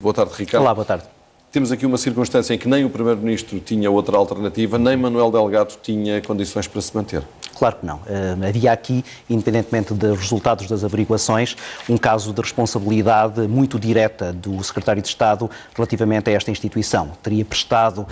Boa tarde, Ricardo. Olá, boa tarde. Temos aqui uma circunstância em que nem o Primeiro-Ministro tinha outra alternativa, nem Manuel Delgado tinha condições para se manter. Claro que não. Havia aqui, independentemente dos resultados das averiguações, um caso de responsabilidade muito direta do Secretário de Estado relativamente a esta instituição. Teria prestado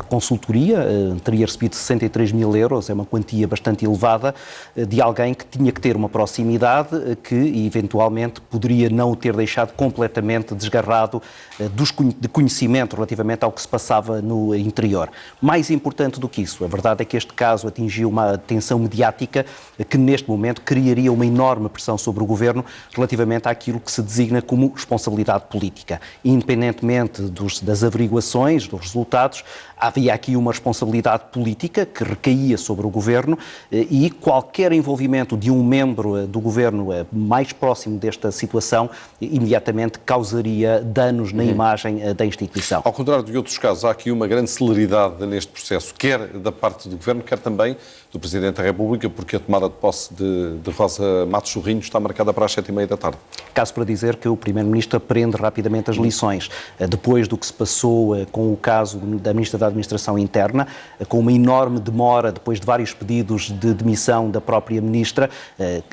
consultoria, teria recebido 63 mil euros, é uma quantia bastante elevada, de alguém que tinha que ter uma proximidade que, eventualmente, poderia não o ter deixado completamente desgarrado de conhecimento relativamente ao que se passava no interior. Mais importante do que isso, a verdade é que este caso atingiu uma atenção mediática que neste momento criaria uma enorme pressão sobre o Governo relativamente àquilo que se designa como responsabilidade política. Independentemente das averiguações, dos resultados, havia aqui uma responsabilidade política que recaía sobre o Governo e qualquer envolvimento de um membro do Governo mais próximo desta situação imediatamente causaria danos na imagem da instituição. Ao contrário de outros casos, há aqui uma grande celeridade neste processo, quer da parte do Governo, quer também do Presidente da República, porque a tomada de posse de Rosa Matos Sorrinho está marcada para as 7h30 da tarde. Caso para dizer que o Primeiro-Ministro aprende rapidamente as lições. Depois do que se passou com o caso da Ministra da Administração Interna, com uma enorme demora, depois de vários pedidos de demissão da própria Ministra,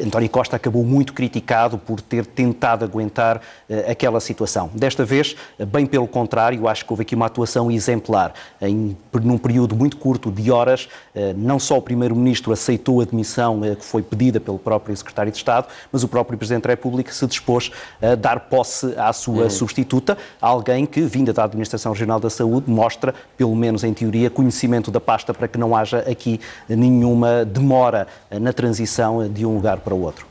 António Costa acabou muito criticado por ter tentado aguentar aquela situação. Desta vez, bem pelo contrário, acho que houve aqui uma atuação exemplar. Num período muito curto de horas, não só o Primeiro-Ministro aceitou a demissão que foi pedida pelo próprio Secretário de Estado, mas o próprio Presidente da República se dispôs a dar posse à sua substituta, alguém que, vinda da Administração Regional da Saúde, mostra, pelo menos em teoria, conhecimento da pasta para que não haja aqui nenhuma demora na transição de um lugar para o outro.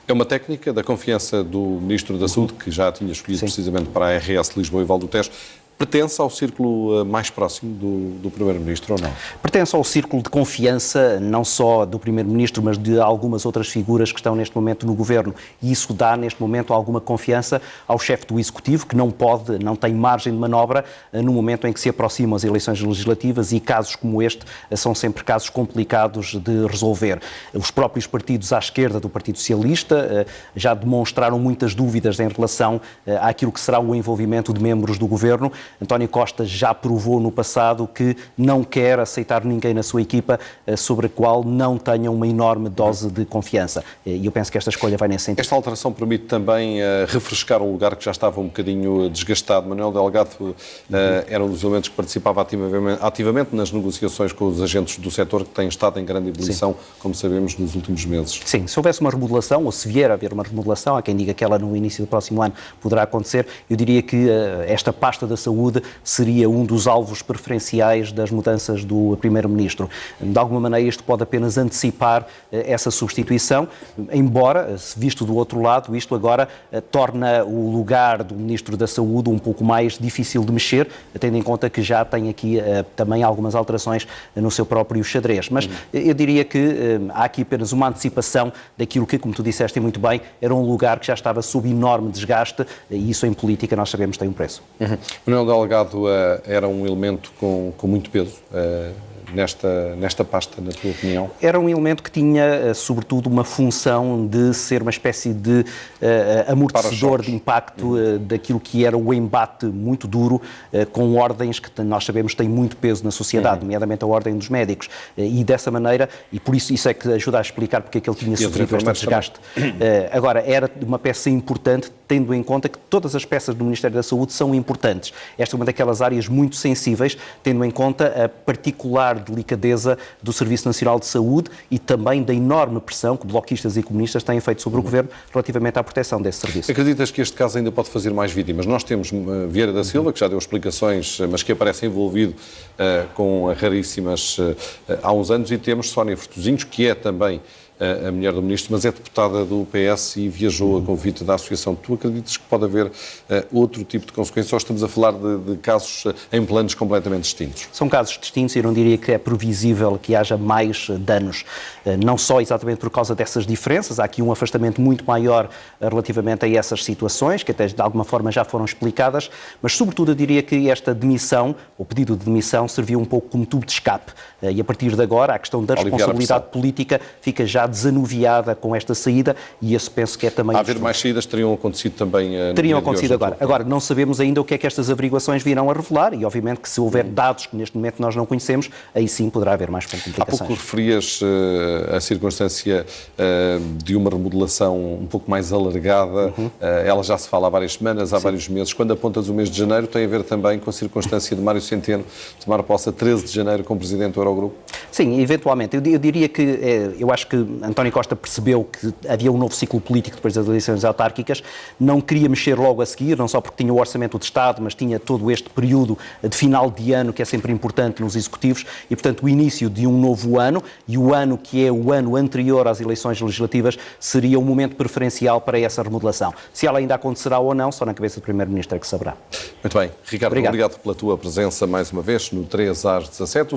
É uma técnica da confiança do Ministro da Saúde, que já tinha escolhido precisamente para a RS Lisboa e Val do Tejo. Pertence ao círculo mais próximo do Primeiro-Ministro ou não? Pertence ao círculo de confiança, não só do Primeiro-Ministro, mas de algumas outras figuras que estão neste momento no Governo. E isso dá, neste momento, alguma confiança ao chefe do Executivo, que não tem margem de manobra no momento em que se aproximam as eleições legislativas e casos como este são sempre casos complicados de resolver. Os próprios partidos à esquerda do Partido Socialista já demonstraram muitas dúvidas em relação àquilo que será o envolvimento de membros do Governo. António Costa já provou no passado que não quer aceitar ninguém na sua equipa sobre a qual não tenha uma enorme dose de confiança. E eu penso que esta escolha vai nesse sentido. Esta alteração permite também refrescar um lugar que já estava um bocadinho desgastado. Manuel Delgado era um dos elementos que participava ativamente nas negociações com os agentes do setor, que têm estado em grande ebulição, como sabemos, nos últimos meses. Sim, se houvesse uma remodelação, ou se vier a haver uma remodelação, há quem diga que ela no início do próximo ano poderá acontecer, eu diria que esta pasta da saúde seria um dos alvos preferenciais das mudanças do Primeiro-Ministro. De alguma maneira, isto pode apenas antecipar essa substituição, embora, visto do outro lado, isto agora torna o lugar do Ministro da Saúde um pouco mais difícil de mexer, tendo em conta que já tem aqui também algumas alterações no seu próprio xadrez. Mas eu diria que há aqui apenas uma antecipação daquilo que, como tu disseste muito bem, era um lugar que já estava sob enorme desgaste e isso em política nós sabemos tem um preço. Manuel Delgado era um elemento com muito peso nesta pasta, na tua opinião? Era um elemento que tinha, sobretudo, uma função de ser uma espécie de amortecedor de impacto daquilo que era o embate muito duro com ordens que nós sabemos têm muito peso na sociedade, nomeadamente a ordem dos médicos. E dessa maneira, e por isso é que ajuda a explicar porque é que ele tinha sofrido este desgaste. Agora, era uma peça importante, tendo em conta que todas as peças do Ministério da Saúde são importantes. Esta é uma daquelas áreas muito sensíveis, tendo em conta a particular delicadeza do Serviço Nacional de Saúde e também da enorme pressão que bloquistas e comunistas têm feito sobre o Governo relativamente à proteção desse serviço. Acreditas que este caso ainda pode fazer mais vítimas? Nós temos Vieira da Silva, que já deu explicações, mas que aparece envolvido com raríssimas há uns anos, e temos Sónia Frutuzinhos, que é também a mulher do Ministro, mas é deputada do PS e viajou a convite da Associação. Tu acreditas que pode haver outro tipo de consequência ou estamos a falar de casos em planos completamente distintos? São casos distintos e eu não diria que é previsível que haja mais danos, não só exatamente por causa dessas diferenças, há aqui um afastamento muito maior relativamente a essas situações, que até de alguma forma já foram explicadas, mas sobretudo eu diria que esta demissão, o pedido de demissão, serviu um pouco como tubo de escape e a partir de agora a questão da responsabilidade política fica já desanuviada com esta saída, e esse penso que é também... A haver mais saídas teriam acontecido também... Teriam acontecido agora. Agora, não sabemos ainda o que é que estas averiguações virão a revelar, e obviamente que se houver dados que neste momento nós não conhecemos, aí sim poderá haver mais complicações. Há pouco referias a circunstância de uma remodelação um pouco mais alargada, ela já se fala há várias semanas, há vários meses. Quando apontas o mês de janeiro, tem a ver também com a circunstância de Mário Centeno tomar posse a 13 de janeiro como Presidente do Eurogrupo? Sim, eventualmente. Eu diria que, eu acho que António Costa percebeu que havia um novo ciclo político depois das eleições autárquicas, não queria mexer logo a seguir, não só porque tinha o Orçamento de Estado, mas tinha todo este período de final de ano que é sempre importante nos executivos e, portanto, o início de um novo ano, e o ano que é o ano anterior às eleições legislativas seria o momento preferencial para essa remodelação. Se ela ainda acontecerá ou não, só na cabeça do Primeiro-Ministro é que saberá. Muito bem. Ricardo, obrigado pela tua presença mais uma vez no 3 às 17.